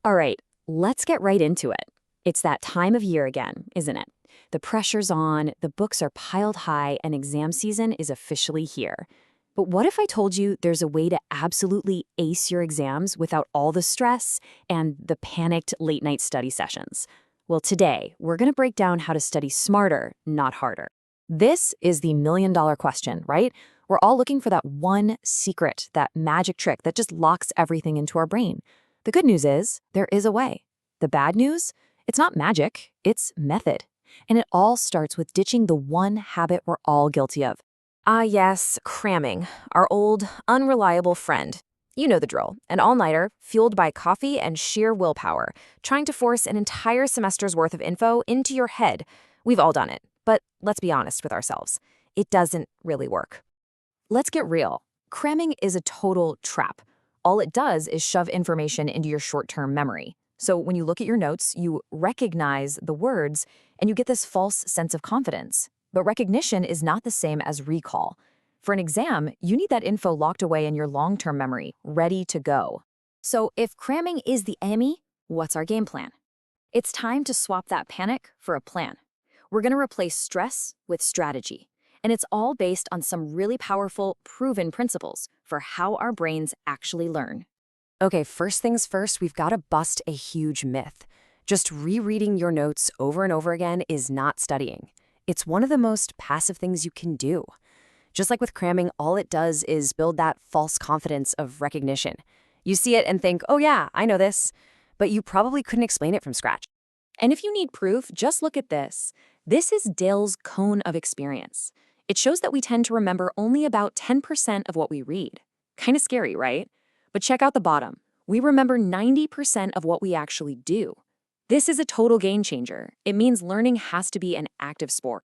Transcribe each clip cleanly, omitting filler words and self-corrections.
All right, let's get right into it. It's that time of year again, isn't it? The pressure's on, the books are piled high, and exam season is officially here. But what if I told you there's a way to absolutely ace your exams without all the stress and the panicked late night study sessions? Well, today, we're going to break down how to study smarter, not harder. This is the million-dollar question, right? We're all looking for that one secret, that magic trick that just locks everything into our brain. The good news is, there is a way. The bad news? It's not magic, it's method. And it all starts with ditching the one habit we're all guilty of. Ah yes, cramming, our old, unreliable friend. You know the drill, an all-nighter, fueled by coffee and sheer willpower, trying to force an entire semester's worth of info into your head. We've all done it, but let's be honest with ourselves. It doesn't really work. Let's get real. Cramming is a total trap. All it does is shove information into your short-term memory. So when you look at your notes, you recognize the words, and you get this false sense of confidence. But recognition is not the same as recall. For an exam, you need that info locked away in your long-term memory, ready to go. So if cramming is the enemy, what's our game plan? It's time to swap that panic for a plan. We're going to replace stress with strategy. And it's all based on some really powerful, proven principles for how our brains actually learn. Okay, first things first, we've got to bust a huge myth. Just rereading your notes over and over again is not studying. It's one of the most passive things you can do. Just like with cramming, all it does is build that false confidence of recognition. You see it and think, oh yeah, I know this, but you probably couldn't explain it from scratch. And if you need proof, just look at this. This is Dale's cone of experience. It shows that we tend to remember only about 10% of what we read. Kind of scary, right? But check out the bottom. We remember 90% of what we actually do. This is a total game changer. It means learning has to be an active sport.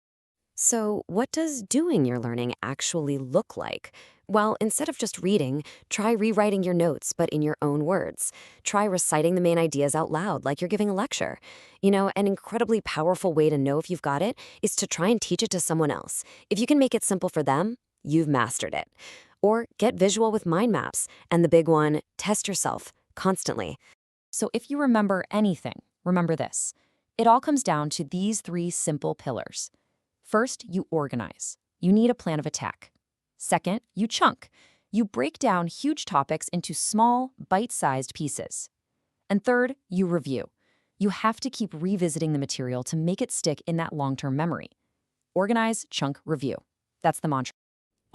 So what does doing your learning actually look like? Well, instead of just reading, try rewriting your notes, but in your own words. Try reciting the main ideas out loud, like you're giving a lecture. You know, an incredibly powerful way to know if you've got it is to try and teach it to someone else. If you can make it simple for them, you've mastered it. Or get visual with mind maps. And the big one, test yourself constantly. So if you remember anything, remember this. It all comes down to these three simple pillars. First, you organize. You need a plan of attack. Second, you chunk. You break down huge topics into small, bite-sized pieces. And third, you review. You have to keep revisiting the material to make it stick in that long-term memory. Organize, chunk, review. That's the mantra.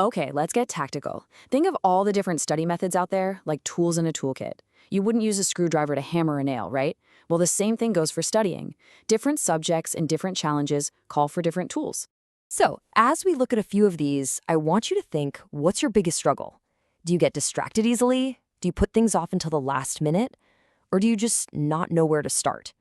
Okay, let's get tactical. Think of all the different study methods out there, like tools in a toolkit. You wouldn't use a screwdriver to hammer a nail, right? Well, the same thing goes for studying. Different subjects and different challenges call for different tools. So, as we look at a few of these, I want you to think, what's your biggest struggle? Do you get distracted easily? Do you put things off until the last minute? Or do you just not know where to start?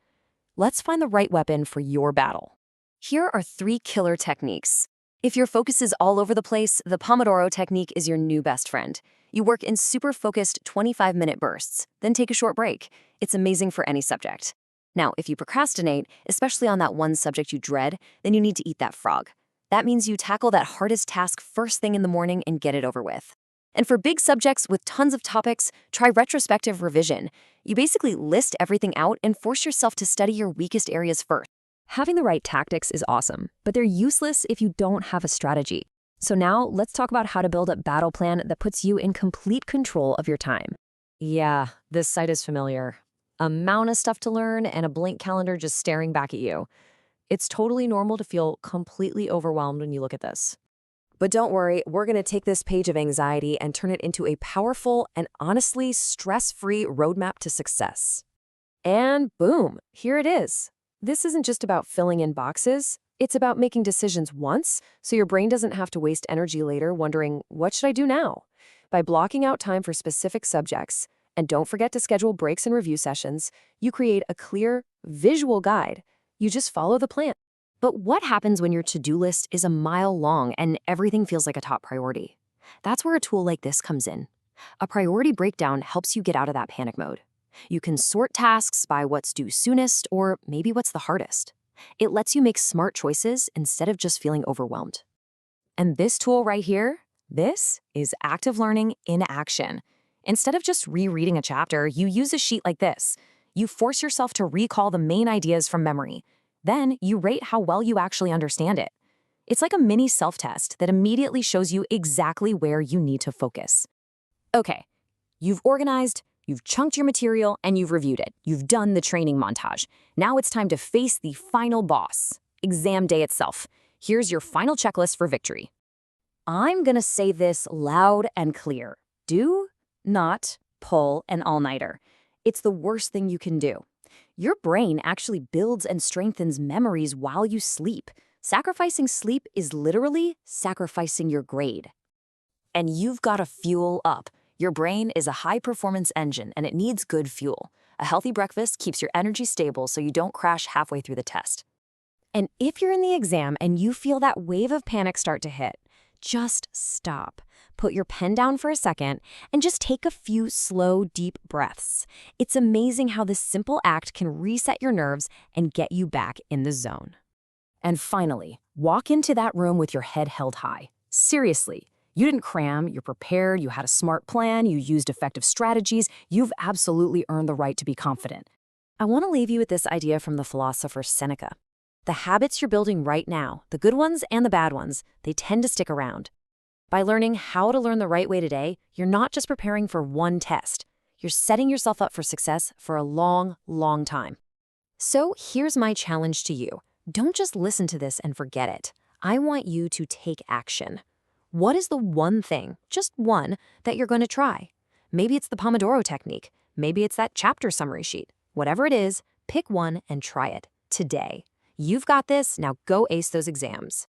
Let's find the right weapon for your battle. Here are 3 killer techniques. If your focus is all over the place, the Pomodoro technique is your new best friend. You work in super focused 25-minute bursts, then take a short break. It's amazing for any subject. Now, if you procrastinate, especially on that one subject you dread, then you need to eat that frog. That means you tackle that hardest task first thing in the morning and get it over with. And for big subjects with tons of topics, try retrospective revision. You basically list everything out and force yourself to study your weakest areas first. Having the right tactics is awesome, but they're useless if you don't have a strategy. So now let's talk about how to build a battle plan that puts you in complete control of your time. Yeah, this site is familiar. Amount of stuff to learn and a blank calendar just staring back at you. It's totally normal to feel completely overwhelmed when you look at this. But don't worry, we're going to take this page of anxiety and turn it into a powerful and honestly stress-free roadmap to success. And boom, here it is. This isn't just about filling in boxes. It's about making decisions once, so your brain doesn't have to waste energy later wondering, what should I do now? By blocking out time for specific subjects, and don't forget to schedule breaks and review sessions, you create a clear, visual guide. You just follow the plan. But what happens when your to-do list is a mile long and everything feels like a top priority? That's where a tool like this comes in. A priority breakdown helps you get out of that panic mode. You can sort tasks by what's due soonest or maybe what's the hardest. It lets you make smart choices instead of just feeling overwhelmed. And this tool right here, this is active learning in action. Instead of just rereading a chapter, you use a sheet like this. You force yourself to recall the main ideas from memory. Then you rate how well you actually understand it. It's like a mini self-test that immediately shows you exactly where you need to focus. Okay, you've organized, you've chunked your material, and you've reviewed it. You've done the training montage. Now it's time to face the final boss, exam day itself. Here's your final checklist for victory. I'm gonna say this loud and clear. Do not pull an all-nighter. It's the worst thing you can do. Your brain actually builds and strengthens memories while you sleep. Sacrificing sleep is literally sacrificing your grade. And you've got to fuel up. Your brain is a high-performance engine, and it needs good fuel. A healthy breakfast keeps your energy stable so you don't crash halfway through the test. And if you're in the exam and you feel that wave of panic start to hit, just stop. Put your pen down for a second and just take a few slow, deep breaths. It's amazing how this simple act can reset your nerves and get you back in the zone. And finally, walk into that room with your head held high. Seriously, you didn't cram, you're prepared, you had a smart plan, you used effective strategies, you've absolutely earned the right to be confident. I want to leave you with this idea from the philosopher Seneca. The habits you're building right now, the good ones and the bad ones, they tend to stick around. By learning how to learn the right way today, you're not just preparing for one test. You're setting yourself up for success for a long, long time. So here's my challenge to you. Don't just listen to this and forget it. I want you to take action. What is the one thing, just one, that you're going to try? Maybe it's the Pomodoro technique. Maybe it's that chapter summary sheet. Whatever it is, pick one and try it today. You've got this. Now go ace those exams.